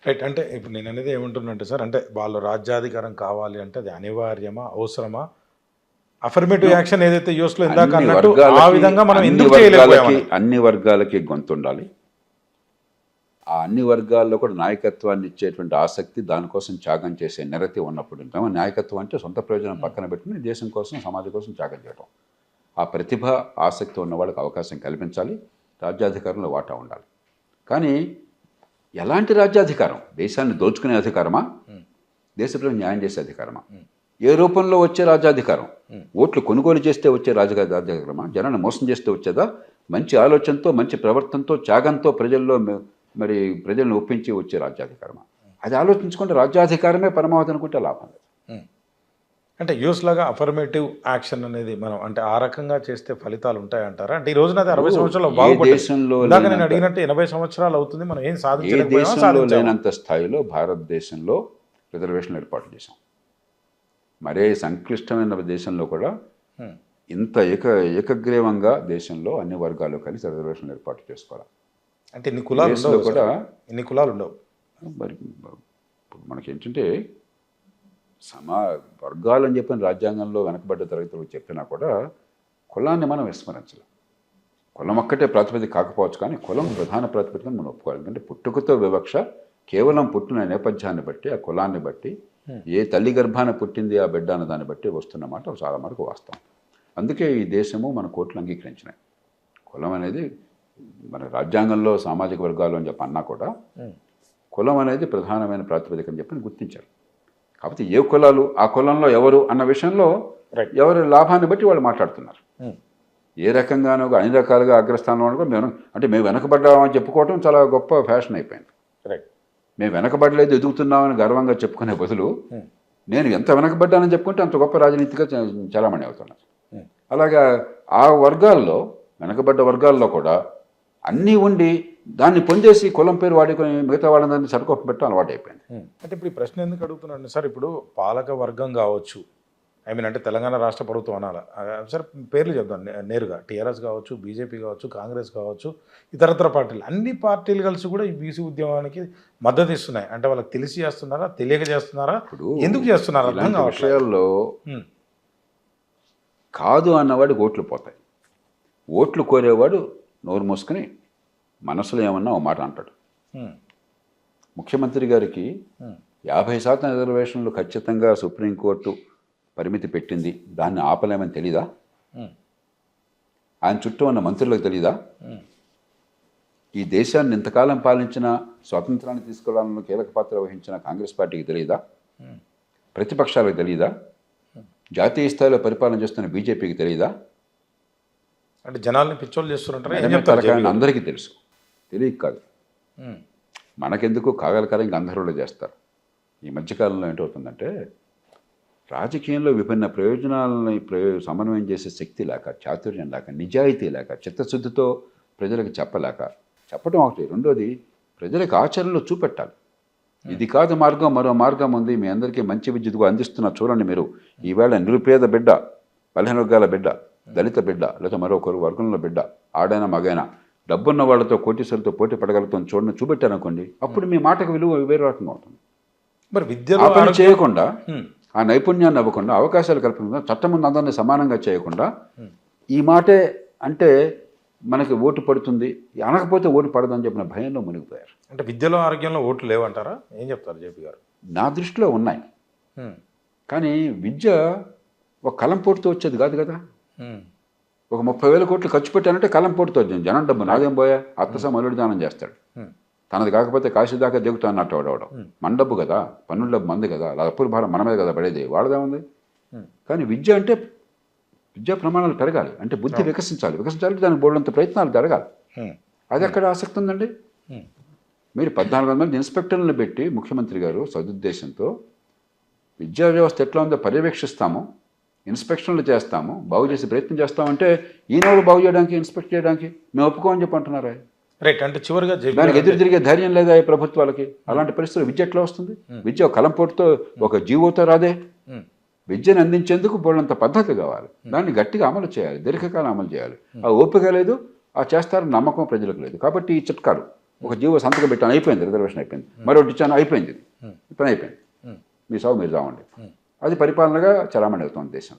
Right. అంటే ఇప్పుడు నేననేది ఏమంటున్నానంటే సార్, అంటే వాళ్ళు రాజ్యాధికారం కావాలి అంటే అది అనివార్యమా? అవసరమా? Affirmative no. యాక్షన్ ఏదైతే యూఎస్‌లో ఇందాక అన్ని అన్నట్టు ఆ వర్గాలకి విధంగా మనం అన్ని ఎందుకు వర్గాలకి చేయలేకపోయామని. అన్ని వర్గాలకి గొంతుండాలి. ఆ అన్ని వర్గాల్లో కూడా నాయకత్వాన్ని ఇచ్చేటువంటి ఆసక్తి, దానికోసం త్యాగం చేసే నిరతి ఉన్నప్పుడు ఉంటాము. నాయకత్వం అంటే సొంత ప్రయోజనం పక్కన పెట్టుకుని దేశం కోసం, సమాజం కోసం త్యాగం చేయడం. ఆ ప్రతిభ, ఆసక్తి ఉన్న వాళ్ళకి అవకాశం కల్పించాలి. రాజ్యాధికారంలో వాటా ఉండాలి. కానీ ఎలాంటి రాజ్యాధికారం? దేశాన్ని దోచుకునే అధికారమా? దేశ ప్రజలకు న్యాయం చేసే అధికారమా? ఏ రూపంలో వచ్చే రాజ్యాధికారం? ఓట్లు కొనుగోలు చేస్తే వచ్చే రాజ్యాధికారమా? జనాన్ని మోసం చేస్తే వచ్చేదా? మంచి ఆలోచనతో, మంచి ప్రవర్తనతో, త్యాగంతో ప్రజల్లో మరి ప్రజలను ఒప్పించి వచ్చే రాజ్యాధికారమా? అది ఆలోచించుకుంటే రాజ్యాధికారమే పరమావధి అనుకుంటే లాభం లేదు. అంటే యూఎస్ లాగా అఫర్మేటివ్ యాక్షన్ అనేది మనం అంటే ఆ రకంగా చేస్తే ఫలితాలు ఉంటాయంటారా? అంటే ఈ రోజున అది 60 సంవత్సరాలు ఏ బాగుపడింది. దేశంలో ఇందాక నేను లేనంత అడిగినట్టు 80 సంవత్సరాలు అవుతుంది. మనం ఏం ఏ సాధించలేకపోయామా? దేశంలో సాధించామా? లేనంత స్థాయిలో భారతదేశంలో రిజర్వేషన్లు ఏర్పాటు చేశాం. మరే సంక్లిష్టమైన దేశంలో కూడా ఇంత ఏకగ్రీవంగా దేశంలో అన్ని వర్గాలు కలిసి రిజర్వేషన్లు ఏర్పాటు చేసుకోవాలి. అంటే ఇన్ని కులాలు దేశంలో ఉండవు కూడా సార్. ఇన్ని కులాలు ఉండవు. మరి మనకేంటంటే వర్గాలు అని చెప్పిన రాజ్యాంగంలో వెనకబడ్డ తరగతులు చెప్పినా కూడా కులాన్ని మనం విస్మరించలేం. కులం ఒక్కటే ప్రాతిపదిక కాకపోవచ్చు, కానీ కులం ప్రధాన ప్రాతిపదికను మనం ఒప్పుకోవాలి. ఎందుకంటే పుట్టుకతో వివక్ష కేవలం పుట్టిన నేపథ్యాన్ని బట్టి, ఆ కులాన్ని బట్టి, ఏ తల్లి గర్భాన పుట్టింది ఆ బిడ్డ అన్న దాన్ని బట్టి వస్తున్నమాట చాలా మటుకు వాస్తవం. అందుకే ఈ దేశము మన కోర్టులు అంగీకరించినాయి. కులం అనేది మన రాజ్యాంగంలో సామాజిక వర్గాలు అని చెప్పి అన్నా కూడా కులం అనేది ప్రధానమైన ప్రాతిపదిక అని చెప్పి గుర్తించారు. కాబట్టి ఏ కులాలు, ఆ కులంలో ఎవరు అన్న విషయంలో ఎవరి లాభాన్ని బట్టి వాళ్ళు మాట్లాడుతున్నారు. ఏ రకంగానో అన్ని రకాలుగా అగ్రస్థానంలో కూడా మేము వెనకబడ్డామని చెప్పుకోవటం చాలా గొప్ప ఫ్యాషన్ అయిపోయింది. మేము వెనకబడలేదు, ఎదుగుతున్నామని గర్వంగా చెప్పుకునే బదులు నేను ఎంత వెనకబడ్డానని చెప్పుకుంటే అంత గొప్ప రాజనీతిగా చలామణి అవుతున్నారు. అలాగా ఆ వర్గాల్లో, వెనకబడ్డ వర్గాల్లో కూడా అన్నీ ఉండి దాన్ని పొందేసి కులం పేరు వాడుకొని మిగతా వాళ్ళందరినీ సరుకొప్ప పెట్టడం అలవాటు అయిపోయింది. అంటే ఇప్పుడు ఈ ప్రశ్న ఎందుకు అడుగుతున్నాను సార్, ఇప్పుడు పాలక వర్గం కావచ్చు, అంటే తెలంగాణ రాష్ట్ర ప్రభుత్వం అనాల సార్, పేర్లు చెప్తాను నేరుగా, టీఆర్ఎస్ కావచ్చు, బీజేపీ కావచ్చు, కాంగ్రెస్ కావచ్చు, ఇతరత్ర పార్టీలు, అన్ని పార్టీలు కలిసి కూడా ఈ బీసీ ఉద్యమానికి మద్దతు ఇస్తున్నాయి. అంటే వాళ్ళకి తెలిసి చేస్తున్నారా, తెలియక చేస్తున్నారా, ఎందుకు చేస్తున్నారు అర్థం కావట్లేదు. విషయాల్లో కాదు అన్నవాడికి ఓట్లు పోతాయి. ఓట్లు కోరేవాడు నోరు మూసుకొని మనసులో ఏమన్నా ఓ మాట అంటాడు. ముఖ్యమంత్రి గారికి 50% రిజర్వేషన్లు ఖచ్చితంగా సుప్రీంకోర్టు పరిమితి పెట్టింది, దాన్ని ఆపలేమని తెలీదా? ఆయన చుట్టూ ఉన్న మంత్రులకు తెలీదా? ఈ దేశాన్ని ఇంతకాలం పాలించిన, స్వాతంత్రాన్ని తీసుకురావడంలో కీలక పాత్ర వహించిన కాంగ్రెస్ పార్టీకి తెలియదా? ప్రతిపక్షాలకు తెలియదా? జాతీయ స్థాయిలో పరిపాలన చేస్తున్న బీజేపీకి తెలియదా? అంటే జనాల్ని పిచ్చోళ్ళు చేస్తున్నట్టు అందరికీ తెలుసు, తెలియక కాదు. మనకెందుకు కాగలకాలం గంధర్వులు చేస్తారు. ఈ మధ్యకాలంలో ఏంటవుతుందంటే రాజకీయంలో విభిన్న ప్రయోజనాలని సమన్వయం చేసే శక్తి లేక, చాతుర్యం లేక, నిజాయితీ లేక, చిత్తశుద్ధితో ప్రజలకు చెప్పడం ఒకటి. రెండోది, ప్రజలకు ఆచరణలో చూపెట్టాలి. ఇది కాదు మార్గం, మరో మార్గం ఉంది, మీ అందరికీ మంచి విద్యుత్గా అందిస్తున్నా చూడండి. మీరు ఈవేళ నిరుపేద బిడ్డ, బలహీన వర్గాల బిడ్డ, దళిత బిడ్డ, లేదా మరొకరు వర్గంలో బిడ్డ, ఆడైనా మగైనా డబ్బున్న వాళ్ళతో, కోటీశ్వరులతో పోటీ పడగలుగుతాం చూడండి, చూపెట్టారనుకోండి, అప్పుడు మీ మాటకు విలువ వేరే రకంగా అవుతుంది. మరి విద్యలో పని చేయకుండా, ఆ నైపుణ్యాన్ని అవ్వకుండా, అవకాశాలు కల్పించకుండా, చట్టం ముందు అందరినీ సమానంగా చేయకుండా, ఈ మాటే అంటే మనకి ఓటు పడుతుంది, అనకపోతే ఓటు పడదని చెప్పిన భయంలో మునిగిపోయారు. అంటే విద్యలో, ఆరోగ్యంలో ఓట్లు లేవంటారా? ఏం చెప్తారు జేపీ గారు? నా దృష్టిలో ఉన్నాయి, కానీ విద్య ఒక కలంపోటుతో వచ్చేది కాదు కదా. ఒక 30,000 కోట్లు ఖర్చు పెట్టానంటే కలంపోటుతో వచ్చింది. జనం డబ్బు నాదేం పోయా, అత్తసా మలుడి దానం చేస్తాడు. తనది కాకపోతే కాశీ దాకా దిగుతా అన్నట్టు వాడవడం. మన డబ్బు కదా, పన్నుల డబ్బు మంది కదా, అప్పుల భారం మన మీద కదా పడేది, వాడదేముంది. కానీ విద్య అంటే విద్యా ప్రమాణాలు పెరగాలి, అంటే బుద్ధి వికసించాలి, దానికి బోల్డంత ప్రయత్నాలు జరగాలి. అది ఎక్కడ ఆసక్తి ఉందండి? మీరు 1400 మంది ఇన్స్పెక్టర్లను పెట్టి ముఖ్యమంత్రి గారు సదుద్దేశంతో విద్యా వ్యవస్థ ఎట్లా ఉందో పర్యవేక్షిస్తాము, ఇన్స్పెక్షన్లు చేస్తాము, బాగు చేసే ప్రయత్నం చేస్తామంటే ఈనాడు బాగు చేయడానికి, ఇన్స్పెక్ట్ చేయడానికి మేము ఒప్పుకోమని చెప్పి అంటున్నారా? రైట్. అంటే చివరిగా దానికి ఎదురు తిరిగే ధైర్యం లేదా ఈ ప్రభుత్వాలకి? అలాంటి పరిస్థితులు విద్య ఎట్లా వస్తుంది? విద్య ఒక కలంపోటుతో, ఒక జీవోతో రాదే. విద్యను అందించేందుకు బోళ్ళంత పద్ధతి కావాలి, దాన్ని గట్టిగా అమలు చేయాలి, దీర్ఘకాలం అమలు చేయాలి. ఆ ఓపిక లేదు, ఆ చేస్తారని నమ్మకం ప్రజలకు లేదు. కాబట్టి ఈ చిట్కాలు ఒక జీవో సంతకం పెట్టాను, అయిపోయింది, రిజర్వేషన్ అయిపోయింది. మరొకటి ఇచ్చాను, అయిపోయింది, ఇది పని అయిపోయింది, మీ సాగు మీరు చావండి. అది పరిపాలనగా చలామణి అవుతుంది దేశం.